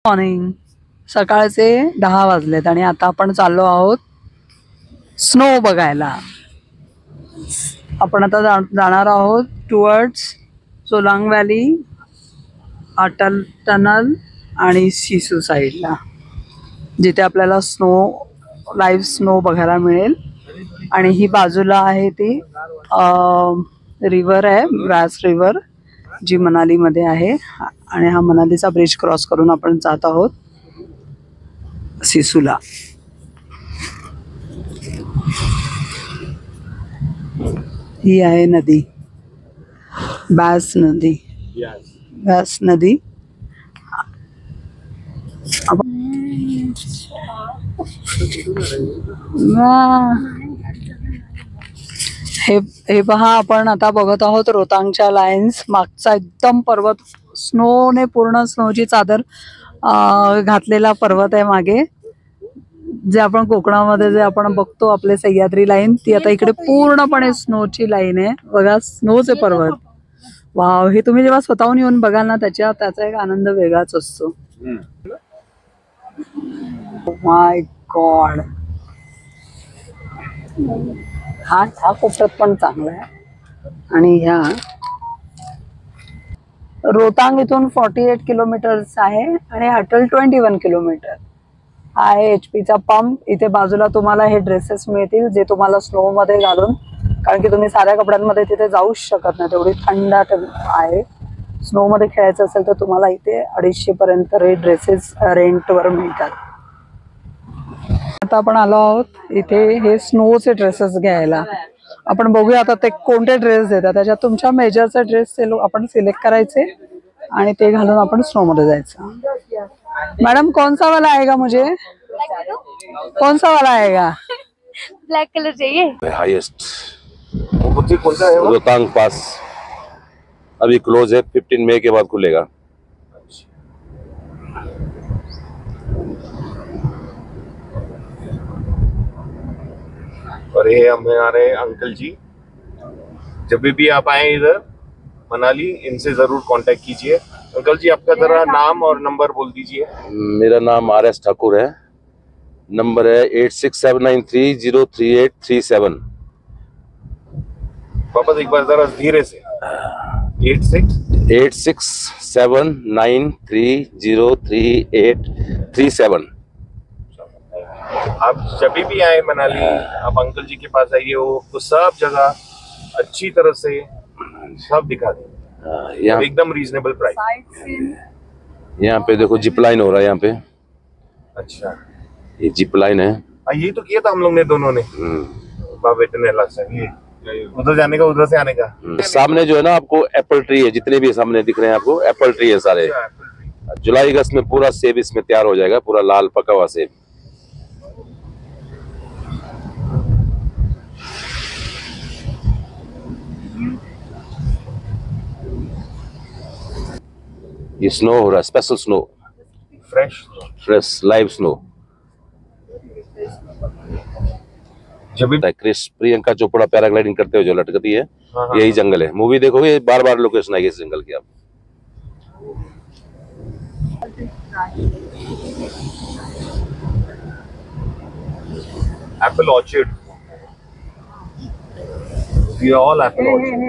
Morning. सकाळचे 10 वाजलेत आणि आता आपण चाललो आहोत स्नो बघायला. आपण आता जाणार आहोत towards Solang valley, Atal tunnel आणि शिसू साईडला, जिथे आपल्याला लाईव्ह स्नो बघायला मिळेल. आणि ही बाजूला आहे ती रिव्हर आहे, ब्रास रिव्हर, जी मनालीमध्ये आहे. आणि हा मनालीचा ब्रिज क्रॉस करून आपण जात आहोत सिसूला. ही आहे नदी, ब्यास नदी. ब्यास नदी. हे पहा, आपण आता बघत आहोत रोहतांगच्या लाईन्स. मागचा एकदम पर्वत, स्नोने पूर्ण स्नोची चादर घातलेला पर्वत आहे मागे. जे आपण कोकणामध्ये जे आपण बघतो आपले सह्याद्री लाईन, ती आता इकडे पूर्णपणे स्नोची लाईन आहे. बघा, स्नोचे पर्वत. वाव, हे तुम्ही जेव्हा स्वतःहून येऊन बघाल ना, त्याचा एक आनंद वेगळाच असतो. माय गॉड, हा कोपऱ्यात पण चांगला आहे. आणि ह्या रोहतांग इथून 48 किलोमीटर्स आहे आणि अटल 21 किलोमीटर. हा आहे HP चा पंप. इथे बाजूला तुम्हाला हे ड्रेसेस मिळतील, जे तुम्हाला स्नो मध्ये घालून, कारण की तुम्ही साध्या कपड्यांमध्ये तिथे जाऊच शकत नाही, तेवढी थंड आहे. स्नो मध्ये खेळायचं असेल तर तुम्हाला इथे 250 पर्यंत हे ड्रेसेस रेंटवर मिळतात. आता आपण आलो आहोत इथे हे स्नोचे ड्रेसेस घ्यायला. आपण बघूया आता ते कोणते ड्रेस देतात. त्याच्यात तुमच्या मेजरचे ड्रेस आपण सिलेक्ट करायचे आणि ते घालून आपण स्नो मध्ये जायचं. मैडम, कौन सा वाला आएगा मुझे? कौन सा वाला आएगा? ब्लैक कलर चाहिए. हाईएस्ट रोहतांग पास अभी क्लोज है, 15 मई के बाद खुलेगा. और ये हमारे अंकल जी, जब भी आप आए इधर मनाली, इनसे जरूर कांटेक्ट कीजिए. अंकल जी, आपका जरा नाम और नंबर बोल दीजिए. मेरा नाम RS ठाकुर है. नंबर है 8679303837. वापस एक बार जरा धीरे से. 8679303837. आप जब भी आए मनाली, आप अंकल जी के पास आइए, वो तो सब जगह अच्छी तरह से सब दिखा दें. यहाँ एकदम रीजनेबल प्राइस. यहाँ पे देखो जिप लाइन हो रहा है यहाँ पे. अच्छा, ये जिप लाइन है. ये तो किया था हम लोग ने दोनों ने. उधर जाने का, उधर से आने का. सामने जो है ना, आपको एप्पल ट्री है. जितने भी सामने दिख रहे हैं आपको, एप्पल ट्री है सारे. जुलाई अगस्त में पूरा सेब इसमें तैयार हो जाएगा, पूरा लाल पका हुआ सेब. ये स्नो हो रहा है, special snow, fresh live snow. जब भी क्रिस प्रियंका चोपड़ा पैराग्लाइडिंग करते हुए जो लटकती है, यही जंगल है. मूवी देखोगे, बार बार लोकेशन आएगी इस जंगल की. आप apple orchard, we all apple orchard.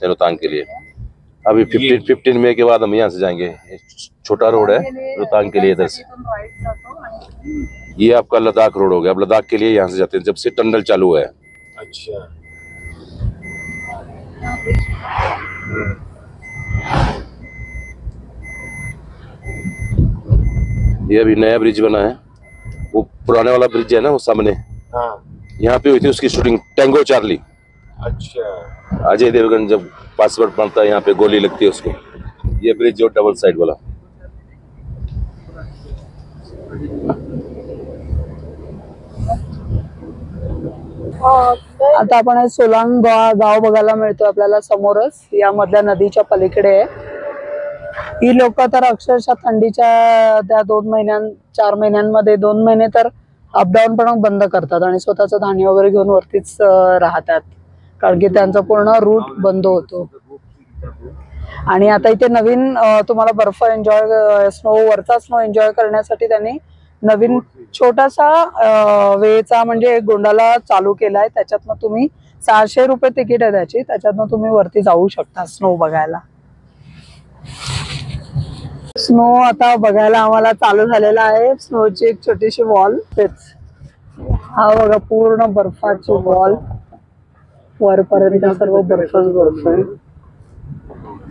Rohtang के लिए अभी 15 मई के बाद हम यहाँ से जाएंगे. छोटा रोड है रोहतांग के लिए इधर से. ये आपका लद्दाख रोड हो गया. अब लद्दाख के लिए यहाँ से जाते हैं जब से टनल चालू है. अच्छा, ये अभी नया ब्रिज बना है. वो पुराने वाला ब्रिज है ना, वो सामने. हाँ, यहाँ पे हुई थी उसकी शूटिंग, टैंगो चार्ली. अच्छा. अजय देवगन जब पासवर्ड बनता है यहाँ पे गोली लगती है उसको. ये ब्रिज जो डबल साइड वाला. आता आपण सोलांग गाव बघायला मिळतो आपल्याला समोरच, या मधल्या नदीच्या पलीकडे आहे. ही लोक तर अक्षरशः थंडीच्या त्या 4 महिन्यांमध्ये 2 महिने तर अपडाऊन पण बंद करतात आणि स्वतःचं धान्य वगैरे घेऊन वरतीच राहतात, कारण की त्यांचा पूर्ण रूट बंद होतो. आणि आता इथे नवीन तुम्हाला बर्फ एन्जॉय, वरचा स्नो एन्जॉय करण्यासाठी त्यांनी नवीन छोटासा वेळचा म्हणजे गोंडाला चालू केलाय. त्याच्यातनं तुम्ही 600 रुपये तिकीट आहे त्याची, त्याच्यातनं तुम्ही वरती जाऊ शकता स्नो बघायला. स्नो आता बघायला आम्हाला चालू झालेला आहे. स्नोची एक छोटीशी वॉल, तेच हा बघा पूर्ण बर्फाची वॉल, वरपर्यंत सर्व बर्फच बर्फ आहे.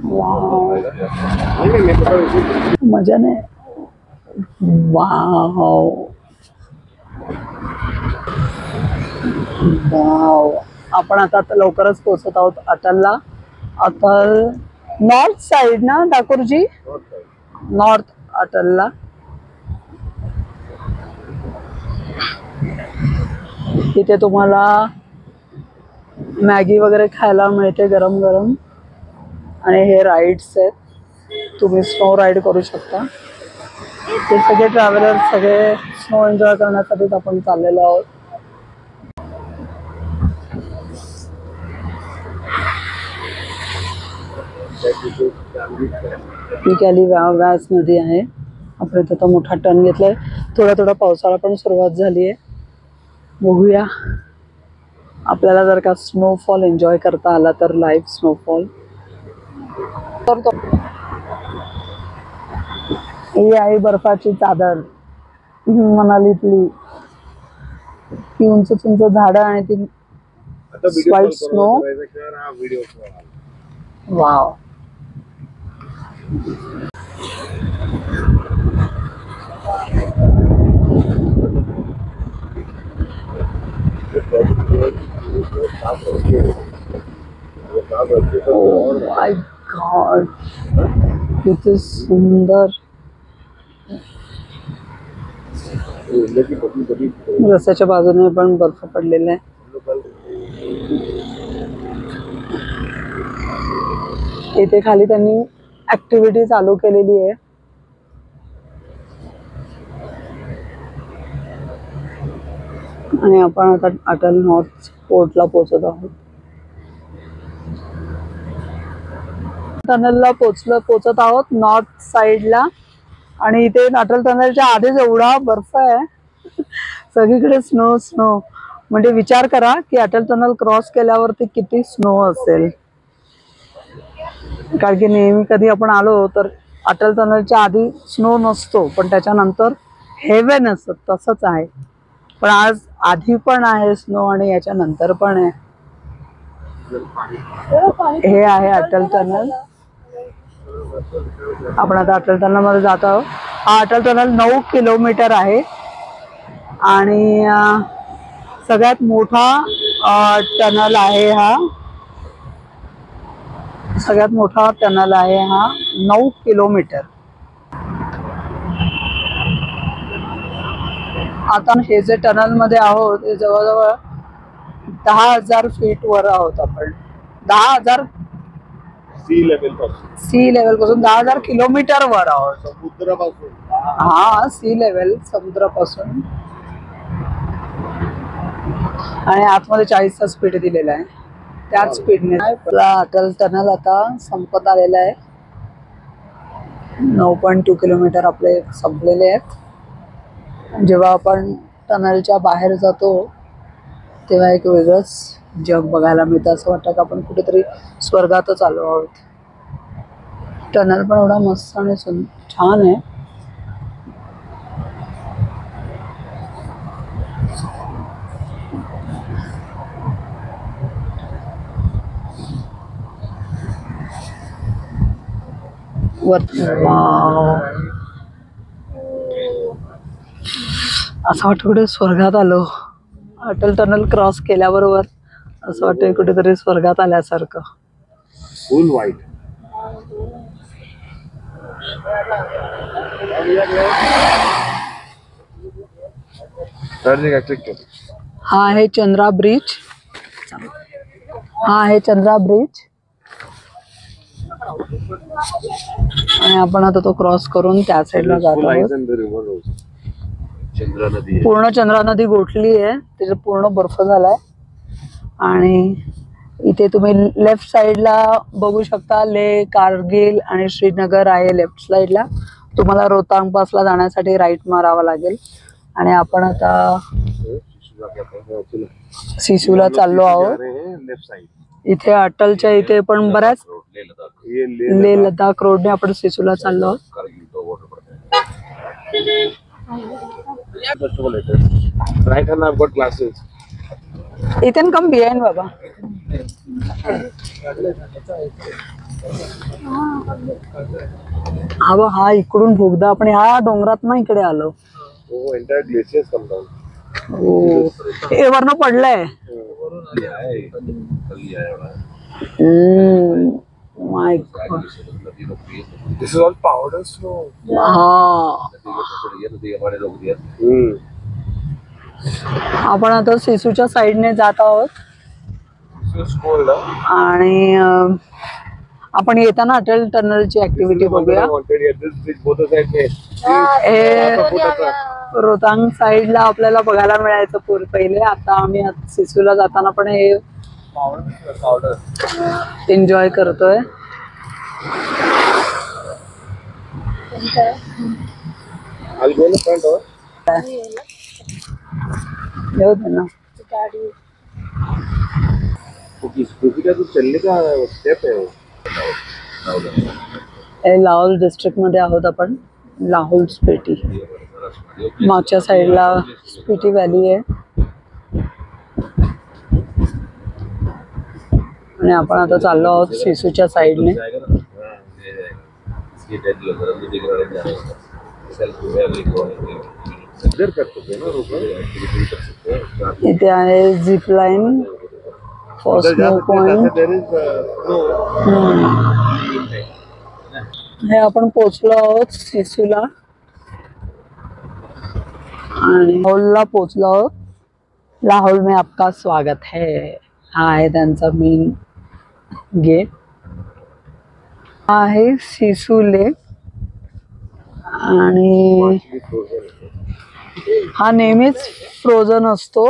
वाव, मजा नाही. वाव वाव, आपण आता लवकरच पोहोचत आहोत अटलला. अटल नॉर्थ साइड ना ठाकूरजी, नॉर्थ अटलला. इथे तुम्हाला मॅगी वगैरे खायला मिळते गरम गरम, आणि हे राईड्स आहेत, तुम्ही स्नो राईड करू शकता. ते सगळे ट्रॅव्हलर सगळे स्नो एन्जॉय करण्यासाठीच आपण चाललेलो आहोत. ही कॅली व्यास नदी आहे. आपण इथं तर मोठा टर्न घेतलाय. थोडा थोडा पावसाळा पण सुरुवात झाली आहे. बघूया आपल्याला जर का स्नोफॉल एन्जॉय करता आला तर, लाईव्ह स्नोफॉल. तर तो ही आहे बर्फाची चादर मनालीतली. ती उंच उंच झाडं आणि ती white snow. Wow, oh my God, किती सुंदर. रस्त्याच्या बाजूने पण बर्फ पडलेला आहे. इथे खाली त्यांनी ऍक्टिव्हिटी चालू केलेली आहे. आणि आपण आता अटल नॉर्थ पोर्टला पोहोचत आहोत. टनलला पोहोचत आहोत नॉर्थ साइडला. आणि इथे अटल टनलच्या आधीच एवढा बर्फ आहे, सगळीकडे स्नो स्नो. म्हणजे विचार करा की अटल टनल क्रॉस केल्यावरती किती स्नो असेल. कारण की नेहमी कधी आपण आलो तर अटल टनलच्या आधी स्नो नसतो, पण त्याच्यानंतर हेवन असतं, तसंच आहे. पण आज आधी पण आहे स्नो आणि याच्या नंतर पण आहे. हे आहे अटल टनल. आपण आता अटल टनल मध्ये जात आहोत. हा अटल टनल 9 किलोमीटर आहे आणि सगळ्यात मोठा टनल आहे हा. सगळ्यात मोठा टनल आहे हा, 9 किलोमीटर. आता हे जे टनल मध्ये आहोत ते जवळजवळ 10,000 फीट वर आहोत आपण. 10,000 सी लेवल पासून 10,000 किलोमीटर वर आहोत समुद्रापासून. हा, सी लेवल समुद्रापासून. आणि आतमध्ये 40चा स्पीड दिलेला आहे. त्याच स्पीडने अटल टनल आता संपत आलेला आहे. 9.2 किलोमीटर आपले संपलेले आहेत. जेव्हा आपण टनलच्या बाहेर जातो तेव्हा एक वेगळंच जग बघायला मिळतं. असं वाटतं की आपण कुठेतरी स्वर्गातच आलो आहोत. टनल पण एवढा मस्त आणि छान आहे. असं वाटतं कुठे स्वर्गात आलो. अटल टनल क्रॉस केल्याबरोबर असं वाटतं कुठेतरी स्वर्गात आल्यासारखं. फुल व्हाईट. हा आहे चंद्रा ब्रिज. हा आहे चंद्रा ब्रिज. आणि आपण आता तो क्रॉस करून त्या साईडला जात आहोत. चंद्रा नदी आहे. पूर्ण चंद्रा नदी गोठली आहे, त्याचा पूर्ण बर्फ झालाय. आणि इथे तुम्ही लेफ्ट साइडला बघू शकता लेह, कारगिल आणि श्रीनगर आहे लेफ्ट साइडला. तुम्हाला रोहतांग पासला जाण्यासाठी राईट मारावा लागेल. आणि आपण आता सिसूला चाललो आहोत. लेफ्ट साइड इथे अटलच्या इथे पण बऱ्याच लेह लद्दाख. लेह लद्दाख रोडने आपण सिसूला चाललो आहोत. कारगिल तो border पड़ता है. right hand I've got glasses. इथेन कम बिहाइंड बाबा. हा इकडून भोगदा आपण ह्या डोंगरात ना इकडे आलो. Oh, entire glaciers come down. हो, हे वरनं पडलंय. ये आहे, खाली आहे एवढा. माय नदी रोकती है. This is all powder snow. हा, नदी के पानी रोक दिया. आपण आता सिसूच्या साईडने जात आहोत. So it's cold, huh? आणि आपण येताना अटल टनलची ऍक्टिव्हिटी बघूया. Wanted here. This bridge both the sides में. हे रोहतांग साईडला आपल्याला बघायला मिळायचं पहिले. आता आम्ही सिसूला जाताना पण हे एन्जॉय करतोय. I'll go in the front, huh? येऊ दे ना. स्कूटी का तो चलने का स्टेप है वो. हे लाहौल डिस्ट्रिक्ट मध्ये आहोत आपण. लाहौल स्पिटी मागच्या साईडला स्पिटी व्हॅली आहे. आणि आपण आता चाललो आहोत सिसूच्या साईडने. इधर कर सकते हैं ना रोक. इथे आहे zip line, snow point. There is no. हे आपण पोचलो आहोत सिसूला आणि लाहौलला पोचलो आहोत. लाहौल में आपका स्वागत है. हा आहे त्यांचा मेन गेट. हा आहे सिसू लेक. आणि हा नेहमीच फ्रोझन असतो,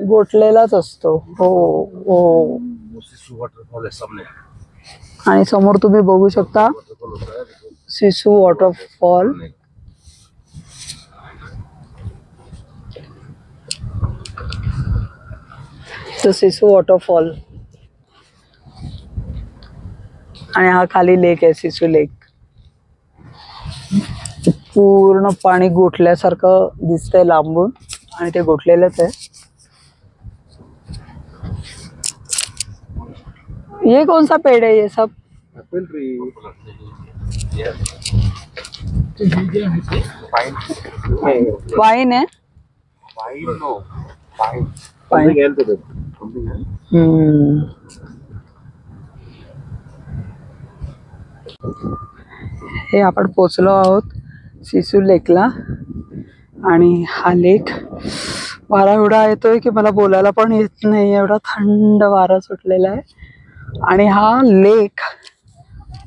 गोठलेलाच असतो. हो हो. वॉटरफॉल आहे सामने. आणि समोर तुम्ही बघू शकता सिसू वॉटरफॉल. सिसू वॉटरफॉल. आणि हा खाली लेक आहे सिसू लेक. पूर्ण पाणी गोठल्यासारखं दिसतंय लांबून आणि ते गोठलेलंच आहे. ये कौन सा पेड़ है ये सब? Apple tree. वाइन है. Pine, no. Pine. Pine. Something else it is. Something else. हे आपण पोचलो आहोत सिसू लेकला. आणि हा लेक वारा एवढा येतोय की मला बोलायला पण येत नाही, एवढा थंड वारा सुटलेला आहे. आणि हा लेक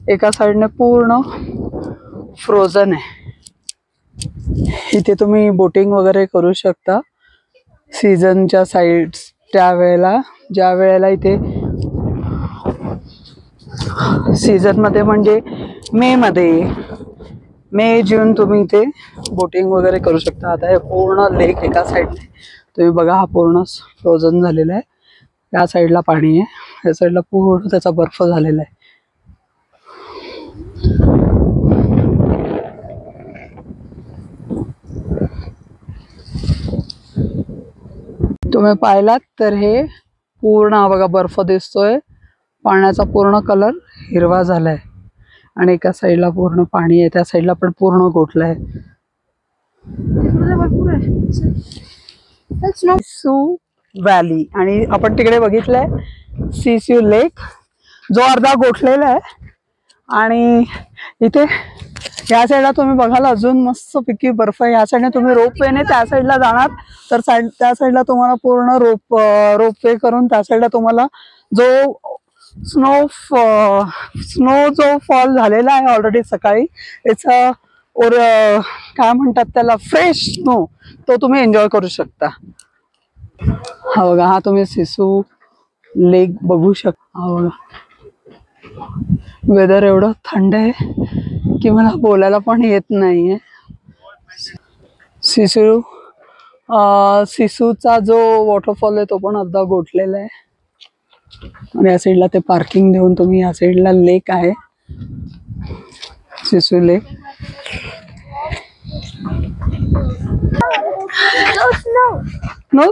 एका साईडने पूर्ण फ्रोझन आहे. इथे तुम्ही बोटिंग वगैरे करू शकता सीझनच्या साईड्स त्यावेळेला, ज्या वेळेला इथे सीझन मध्ये म्हणजे मे जून तुम्ही इथे बोटिंग वगैरे करू शकता. आता हे पूर्ण लेक एका साईडने तुम्ही बघा, हा पूर्ण फ्रोझन झालेला आहे. या साईडला पाणी आहे, या साईडला पूर्ण त्याचा बर्फ झालेला आहे. तुम्ही पाहिलात तर हे पूर्ण हा बघा बर्फ दिसतोय. पाण्याचा पूर्ण कलर हिरवा झालाय आणि एका साईडला पूर्ण पाणी आहे, त्या साईडला पण पूर्ण गोठलाय. सिसू व्हॅली. आणि आपण तिकडे बघितलंय सिसू लेक जो अर्धा गोठलेला आहे. आणि इथे या साईडला तुम्ही बघाल अजून मस्त पिकी बर्फ आहे. या साईडने तुम्ही रोपवेने त्या साईडला जाणार तर त्या साईडला तुम्हाला पूर्ण रोपवे करून त्या साईडला तुम्हाला जो स्नो जो फॉल झालेला आहे ऑलरेडी सकाळी, इट्स अ और काय म्हणतात त्याला, फ्रेश स्नो, तो तुम्ही एन्जॉय करू शकता. हा बघा, हा तुम्ही सिसू लेक बघू शकता. हा बघा, वेदर एवढं थंड आहे की मला बोलायला पण येत नाहीये. सिसूचा जो वॉटरफॉल आहे तो पण अर्धा गोठलेला आहे. आणि या साईडला ते पार्किंग देऊन तुम्ही, या साईडला लेक आहे, सिसू लेक. No snow. नो